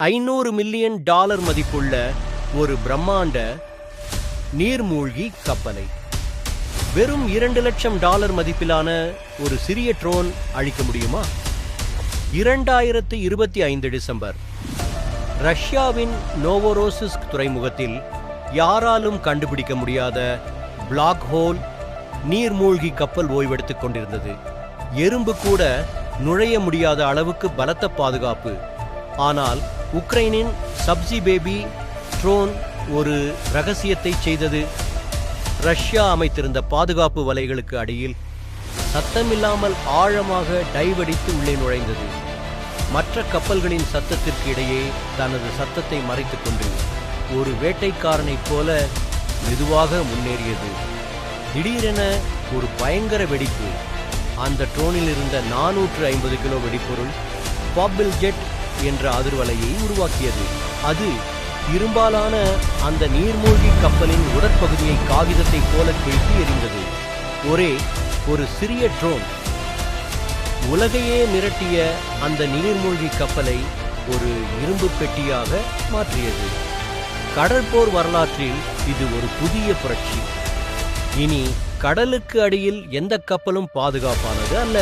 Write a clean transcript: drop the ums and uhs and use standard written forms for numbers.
$500 million மதிப்புள்ள ஒரு பிரம்மாண்ட நீர்மூழ்கி கப்பலை வெறும் $2 லட்சம் மதிப்பிலான ஒரு சிறிய ட்ரோன் அழிக்க முடியுமா? 2025 டிசம்பர் ரஷ்யாவின் நோவோரோசிஸ்க் துறைமுகத்தில் யாராலும் கண்டுபிடிக்க முடியாத பிளாக் ஹோல் நீர்மூழ்கி கப்பல் ஓய்வெடுத்துக் கொண்டிருந்தது. எறும்பு கூட நுழைய முடியாத அளவுக்கு பலத்த பாதுகாப்பு. ஆனால் உக்ரைனின் சப்ஸி பேபி ட்ரோன் ஒரு ரகசியத்தை செய்தது. ரஷ்யா அமைத்திருந்த பாதுகாப்பு வலைகளுக்கு அடியில் சத்தமில்லாமல் ஆழமாக டைவடித்து உள்ளே நுழைந்தது. மற்ற கப்பல்களின் சத்தத்திற்கு இடையே தனது சத்தத்தை மறைத்துக் கொண்டு ஒரு வேட்டைக்காரனைப் போல மெதுவாக முன்னேறியது. திடீரென ஒரு பயங்கர வெடிப்பு அந்த ட்ரோனில் இருந்த 450 கிலோ வெடிப்பொருள் பாப்பிள் ஜெட் என்ற அதிர்வலையை உருவாக்கியது. அது இரும்பாலான அந்த நீர்மூழ்கி கப்பலின் உடற்பகுதியை காகிதத்தை போல கிழித்து எறிந்தது. ஒரே ஒரு சிறிய ட்ரோன் உலகையே மிரட்டிய அந்த நீர்மூழ்கி கப்பலை ஒரு இரும்பு பெட்டியாக மாற்றியது. கடற்போர் வரலாற்றில் இது ஒரு புதிய புரட்சி. இனி கடலுக்கு அடியில் எந்த கப்பலும் பாதுகாப்பானது அல்ல.